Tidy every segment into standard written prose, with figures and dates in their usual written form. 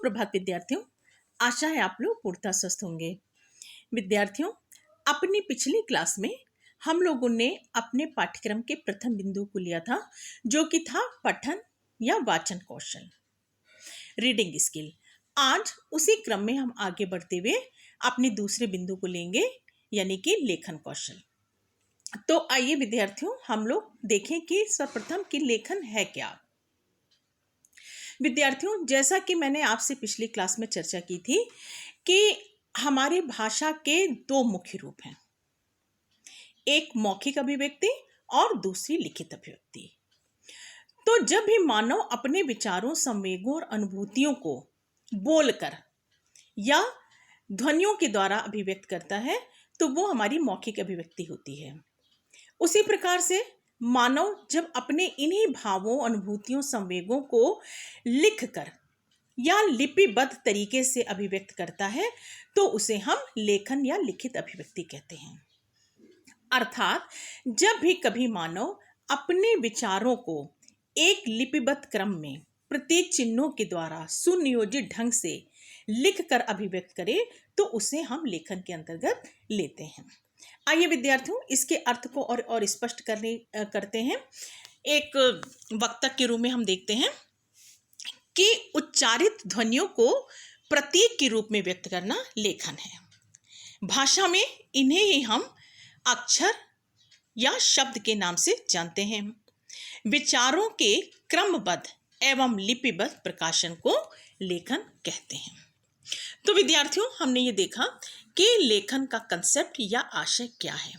सुप्रभात विद्यार्थियों। आशा है आप लोग पूर्णतः स्वस्थ होंगे। विद्यार्थियों, अपनी पिछली क्लास में हम लोगों ने अपने पाठ्यक्रम के प्रथम बिंदु को लिया था, जो कि था पठन या वाचन कौशल, रीडिंग स्किल। आज उसी क्रम में हम आगे बढ़ते हुए अपने दूसरे बिंदु को लेंगे, यानी कि लेखन कौशल। तो आइए विद्यार्थियों, हम लोग देखें कि सर्वप्रथम कि लेखन है क्या। विद्यार्थियों, जैसा कि मैंने आपसे पिछली क्लास में चर्चा की थी कि हमारी भाषा के दो मुख्य रूप हैं, एक मौखिक अभिव्यक्ति और दूसरी लिखित अभिव्यक्ति। तो जब भी मानव अपने विचारों, संवेगों और अनुभूतियों को बोलकर या ध्वनियों के द्वारा अभिव्यक्त करता है, तो वो हमारी मौखिक अभिव्यक्ति होती है। उसी प्रकार से मानव जब अपने इन्हीं भावों, अनुभूतियों, संवेगों को लिखकर या लिपिबद्ध तरीके से अभिव्यक्त करता है, तो उसे हम लेखन या लिखित अभिव्यक्ति कहते हैं। अर्थात जब भी कभी मानव अपने विचारों को एक लिपिबद्ध क्रम में प्रतीक चिन्हों के द्वारा सुनियोजित ढंग से लिखकर अभिव्यक्त करे, तो उसे हम लेखन के अंतर्गत लेते हैं। आइए विद्यार्थियों, इसके अर्थ को और स्पष्ट करते हैं। एक वक्तव्य के रूप में हम देखते हैं कि उच्चारित ध्वनियों को प्रतीक के रूप में व्यक्त करना लेखन है। भाषा में इन्हें ही हम अक्षर या शब्द के नाम से जानते हैं। विचारों के क्रमबद्ध एवं लिपिबद्ध प्रकाशन को लेखन कहते हैं। तो विद्यार्थियों, हमने ये देखा कि लेखन का कंसेप्ट या आशय क्या है।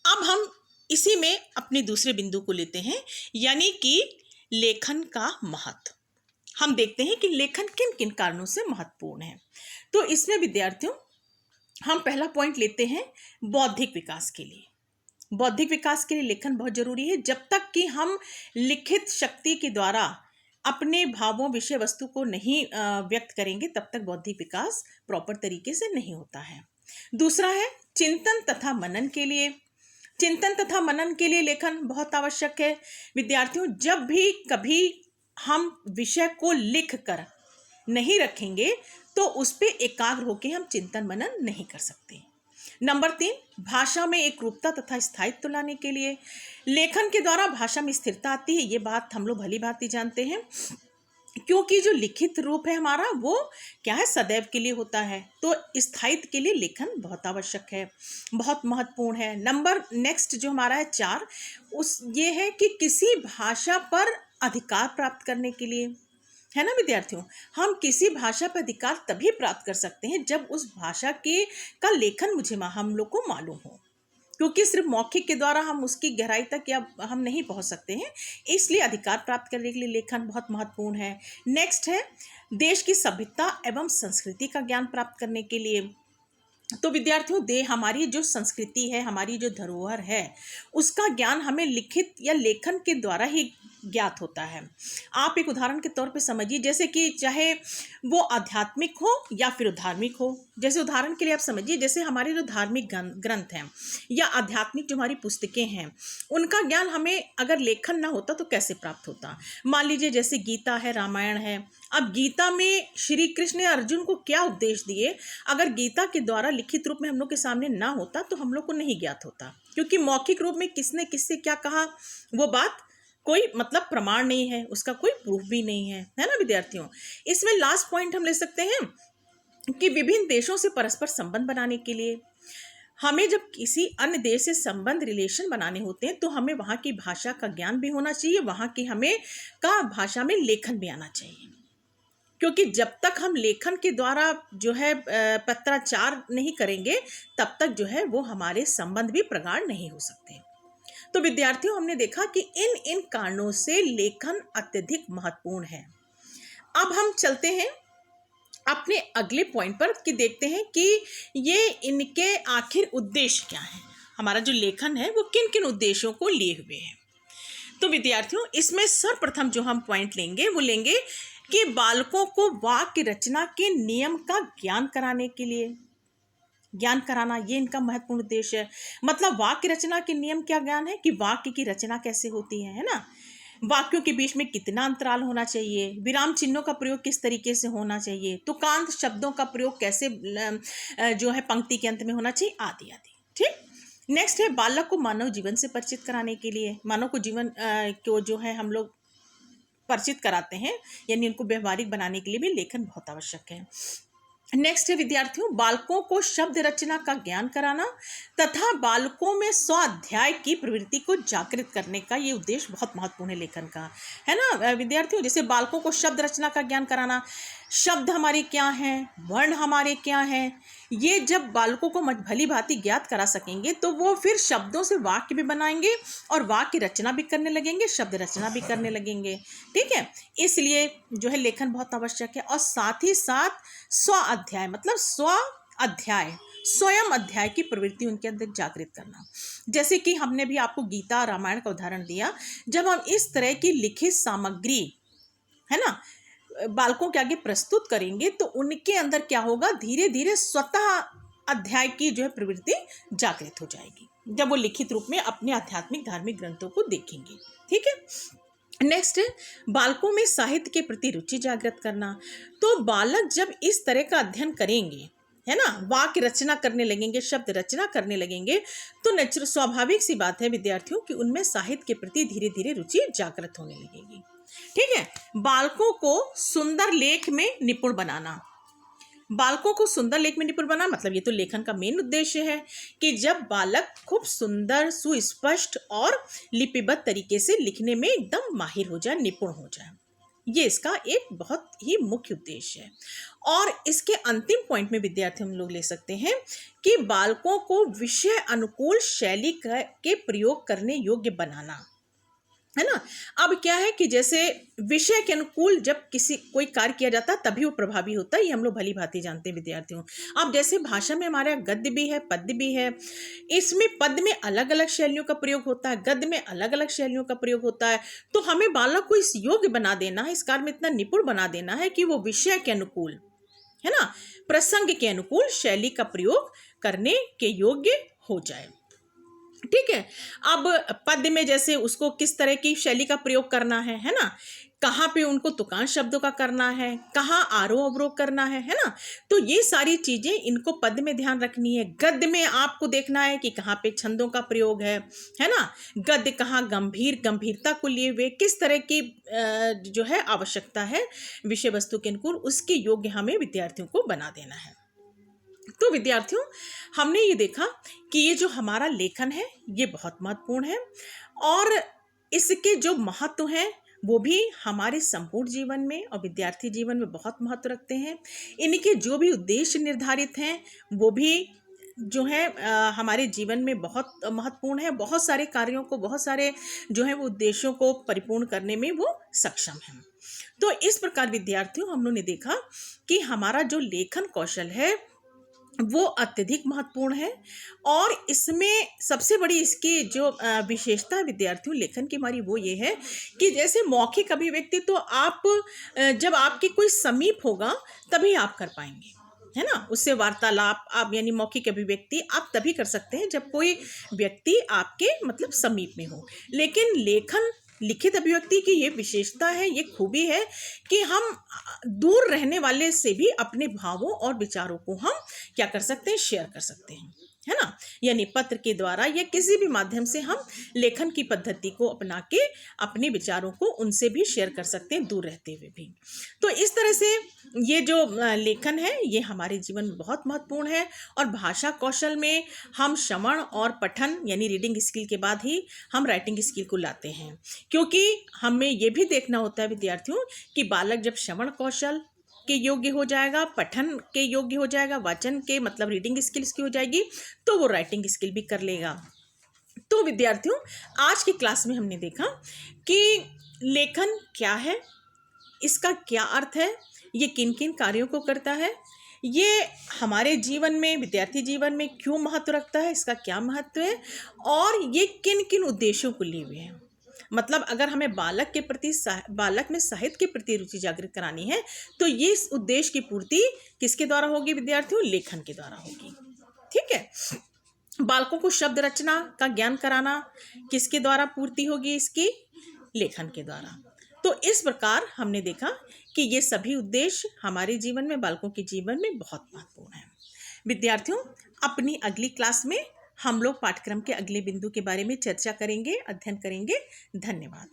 अब हम इसी में अपने दूसरे बिंदु को लेते हैं, यानी कि लेखन का महत्व। हम देखते हैं कि लेखन किन किन कारणों से महत्वपूर्ण है। तो इसमें विद्यार्थियों, हम पहला पॉइंट लेते हैं बौद्धिक विकास के लिए। बौद्धिक विकास के लिए लेखन बहुत जरूरी है। जब तक कि हम लिखित शक्ति के द्वारा अपने भावों, विषय वस्तु को नहीं व्यक्त करेंगे, तब तक बौद्धिक विकास प्रॉपर तरीके से नहीं होता है। दूसरा है चिंतन तथा मनन के लिए। चिंतन तथा मनन के लिए लेखन बहुत आवश्यक है। विद्यार्थियों, जब भी कभी हम विषय को लिख कर नहीं रखेंगे, तो उस पर एकाग्र होकर हम चिंतन मनन नहीं कर सकते। नंबर 3, भाषा में एक रूपता तथा स्थायित्व लाने के लिए लेखन के द्वारा भाषा में स्थिरता आती है। ये बात हम लोग भली भांति जानते हैं, क्योंकि जो लिखित रूप है हमारा, वो क्या है, सदैव के लिए होता है। तो स्थायित्व के लिए लेखन बहुत आवश्यक है, बहुत महत्वपूर्ण है। नंबर नेक्स्ट जो हमारा है 4, ये है कि किसी भाषा पर अधिकार प्राप्त करने के लिए, है ना विद्यार्थियों। हम किसी भाषा पर अधिकार तभी प्राप्त कर सकते हैं जब उस भाषा का लेखन हम लोग को मालूम हो, क्योंकि सिर्फ मौखिक के द्वारा हम उसकी गहराई तक या हम नहीं पहुंच सकते हैं। इसलिए अधिकार प्राप्त करने के लिए लेखन बहुत महत्वपूर्ण है। नेक्स्ट है देश की सभ्यता एवं संस्कृति का ज्ञान प्राप्त करने के लिए। तो विद्यार्थियों, हमारी जो संस्कृति है, हमारी जो धरोहर है, उसका ज्ञान हमें लिखित या लेखन के द्वारा ही ज्ञात होता है। आप एक उदाहरण के तौर पे समझिए, जैसे कि चाहे वो आध्यात्मिक हो या फिर धार्मिक हो। जैसे उदाहरण के लिए आप समझिए, जैसे हमारे जो धार्मिक ग्रंथ हैं या आध्यात्मिक जो हमारी पुस्तकें हैं, उनका ज्ञान हमें अगर लेखन ना होता तो कैसे प्राप्त होता। मान लीजिए जैसे गीता है, रामायण है। अब गीता में श्री कृष्ण ने अर्जुन को क्या उपदेश दिए, अगर गीता के द्वारा लिखित रूप में हम लोग के सामने ना होता तो हम लोग को नहीं ज्ञात होता, क्योंकि मौखिक रूप में किसने किससे क्या कहा, वो बात कोई मतलब प्रमाण नहीं है, उसका कोई प्रूफ भी नहीं है, है ना विद्यार्थियों। इसमें लास्ट पॉइंट हम ले सकते हैं कि विभिन्न देशों से परस्पर संबंध बनाने के लिए हमें जब किसी अन्य देश से संबंध, रिलेशन बनाने होते हैं, तो हमें वहाँ की भाषा का ज्ञान भी होना चाहिए, वहाँ की हमें का भाषा में लेखन भी आना चाहिए। क्योंकि जब तक हम लेखन के द्वारा जो है पत्राचार नहीं करेंगे, तब तक जो है वो हमारे संबंध भी प्रगाढ़ नहीं हो सकते। तो विद्यार्थियों, हमने देखा कि इन कारणों से लेखन अत्यधिक महत्वपूर्ण है। अब हम चलते हैं अपने अगले पॉइंट पर कि देखते हैं कि ये इनके आखिर उद्देश्य क्या है। हमारा जो लेखन है वो किन किन उद्देश्यों को लिए हुए है। तो विद्यार्थियों, इसमें सर्वप्रथम जो हम पॉइंट लेंगे वो लेंगे कि बालकों को वाक्य रचना के नियम का ज्ञान कराने के लिए, ज्ञान कराना, ये इनका महत्वपूर्ण उद्देश्य है। मतलब वाक्य रचना के नियम क्या ज्ञान है, कि वाक्य की रचना कैसे होती है ना। वाक्यों के बीच में कितना अंतराल होना चाहिए, विराम चिन्हों का प्रयोग किस तरीके से होना चाहिए, तुकांत शब्दों का प्रयोग कैसे जो है पंक्ति के अंत में होना चाहिए, आदि आदि। ठीक। नेक्स्ट है बालक को मानव जीवन से परिचित कराने के लिए, मानव को जीवन को जो है हम लोग परिचित कराते हैं, यानी उनको व्यवहारिक बनाने के लिए भी लेखन बहुत आवश्यक है। नेक्स्ट है विद्यार्थियों, बालकों को शब्द रचना का ज्ञान कराना तथा बालकों में स्वाध्याय की प्रवृत्ति को जागृत करने का ये उद्देश्य बहुत महत्वपूर्ण है लेखन का, है ना विद्यार्थियों। जैसे बालकों को शब्द रचना का ज्ञान कराना, शब्द हमारे क्या हैं, वर्ण हमारे क्या हैं, ये जब बालकों को भली भांति ज्ञात करा सकेंगे तो वो फिर शब्दों से वाक्य भी बनाएंगे और वाक्य रचना भी करने लगेंगे, शब्द रचना भी करने लगेंगे। ठीक है, इसलिए जो है लेखन बहुत आवश्यक है। और साथ ही साथ स्व अध्याय मतलब स्व अध्याय, स्वयं अध्याय की प्रवृत्ति उनके अंदर जागृत करना। जैसे कि हमने भी आपको गीता रामायण का उदाहरण दिया, जब हम इस तरह की लिखित सामग्री है ना बालकों के आगे प्रस्तुत करेंगे तो उनके अंदर क्या होगा, धीरे धीरे स्वतः अध्याय की जो है प्रवृत्ति जागृत हो जाएगी जब वो लिखित रूप में अपने आध्यात्मिक धार्मिक ग्रंथों को देखेंगे। ठीक है, नेक्स्ट है बालकों में साहित्य के प्रति रुचि जागृत करना। तो बालक जब इस तरह का अध्ययन करेंगे, है ना, वाक्य रचना करने लगेंगे, शब्द रचना करने लगेंगे, तो नेचुरल स्वाभाविक सी बात है विद्यार्थियों कि उनमें साहित्य के प्रति धीरे धीरे रुचि जागृत होने लगेगी। ठीक है, बालकों को सुंदर लेख में निपुण बनाना। बालकों को सुंदर लेख में निपुण बनाना मतलब ये तो लेखन का मेन उद्देश्य है कि जब बालक खूब सुंदर, सुस्पष्ट और लिपिबद्ध तरीके से लिखने में एकदम माहिर हो जाए, निपुण हो जाए, ये इसका एक बहुत ही मुख्य उद्देश्य है। और इसके अंतिम पॉइंट में विद्यार्थी हम लोग ले सकते हैं कि बालकों को विषय अनुकूल शैली के प्रयोग करने योग्य बनाना, है ना। अब क्या है कि जैसे विषय के अनुकूल जब कोई कार्य किया जाता है तभी वो प्रभावी होता है, ये हम लोग भली भांति जानते हैं विद्यार्थियों। अब जैसे भाषा में हमारा गद्य भी है, पद्य भी है, इसमें पद्य में अलग अलग शैलियों का प्रयोग होता है, गद्य में अलग अलग शैलियों का प्रयोग होता है। तो हमें बालक को इस योग्य बना देना है, इस कार्य में इतना निपुण बना देना है कि वो विषय के अनुकूल, है ना, प्रसंग के अनुकूल शैली का प्रयोग करने के योग्य हो जाए। ठीक है, अब पद्य में जैसे उसको किस तरह की शैली का प्रयोग करना है ना, कहाँ पे उनको तुकांत शब्दों का करना है, कहाँ आरोह अवरोह करना है ना, तो ये सारी चीजें इनको पद्य में ध्यान रखनी है। गद्य में आपको देखना है कि कहाँ पे छंदों का प्रयोग है ना, गद्य कहाँ गंभीरता को लिए हुए किस तरह की जो है आवश्यकता है विषय वस्तु के अनुकूल, उसके योग्य हमें विद्यार्थियों को बना देना है। तो विद्यार्थियों हमने ये देखा कि ये जो हमारा लेखन है ये बहुत महत्वपूर्ण है और इसके जो महत्व हैं वो भी हमारे संपूर्ण जीवन में और विद्यार्थी जीवन में बहुत महत्व रखते हैं। इनके जो भी उद्देश्य निर्धारित हैं वो भी जो है हमारे जीवन में बहुत महत्वपूर्ण है। बहुत सारे कार्यों को, बहुत सारे जो है वो उद्देश्यों को परिपूर्ण करने में वो सक्षम हैं। तो इस प्रकार विद्यार्थियों हम लोगों ने देखा कि हमारा जो लेखन कौशल है वो अत्यधिक महत्वपूर्ण है और इसमें सबसे बड़ी इसकी जो विशेषता है विद्यार्थियों लेखन की हमारी वो ये है कि जैसे मौखिक अभिव्यक्ति तो आप जब आपके कोई समीप होगा तभी आप कर पाएंगे, है ना, उससे वार्तालाप आप यानी मौखिक अभिव्यक्ति आप तभी कर सकते हैं जब कोई व्यक्ति आपके मतलब समीप में हो। लेकिन लेखन लिखित अभिव्यक्ति की ये विशेषता है, ये खूबी है कि हम दूर रहने वाले से भी अपने भावों और विचारों को हम क्या कर सकते हैं, शेयर कर सकते हैं, है ना, यानी पत्र के द्वारा या किसी भी माध्यम से हम लेखन की पद्धति को अपना के अपने विचारों को उनसे भी शेयर कर सकते हैं दूर रहते हुए भी। तो इस तरह से ये जो लेखन है ये हमारे जीवन में बहुत महत्वपूर्ण है और भाषा कौशल में हम श्रवण और पठन यानी रीडिंग स्किल के बाद ही हम राइटिंग स्किल को लाते हैं, क्योंकि हमें ये भी देखना होता है विद्यार्थियों कि बालक जब श्रवण कौशल के योग्य हो जाएगा, पठन के योग्य हो जाएगा, वाचन के मतलब रीडिंग स्किल्स की हो जाएगी, तो वो राइटिंग स्किल भी कर लेगा। तो विद्यार्थियों आज की क्लास में हमने देखा कि लेखन क्या है, इसका क्या अर्थ है, ये किन किन कार्यों को करता है, ये हमारे जीवन में विद्यार्थी जीवन में क्यों महत्व रखता है, इसका क्या महत्व है और ये किन किन उद्देश्यों को लिए हुए हैं। मतलब अगर हमें बालक में साहित्य के प्रति रुचि जागृत करानी है तो ये इस उद्देश्य की पूर्ति किसके द्वारा होगी विद्यार्थियों, लेखन के द्वारा होगी। ठीक है, बालकों को शब्द रचना का ज्ञान कराना किसके द्वारा पूर्ति होगी इसकी, लेखन के द्वारा। तो इस प्रकार हमने देखा कि ये सभी उद्देश्य हमारे जीवन में, बालकों के जीवन में बहुत महत्वपूर्ण है। विद्यार्थियों, अपनी अगली क्लास में हम लोग पाठ्यक्रम के अगले बिंदु के बारे में चर्चा करेंगे, अध्ययन करेंगे। धन्यवाद।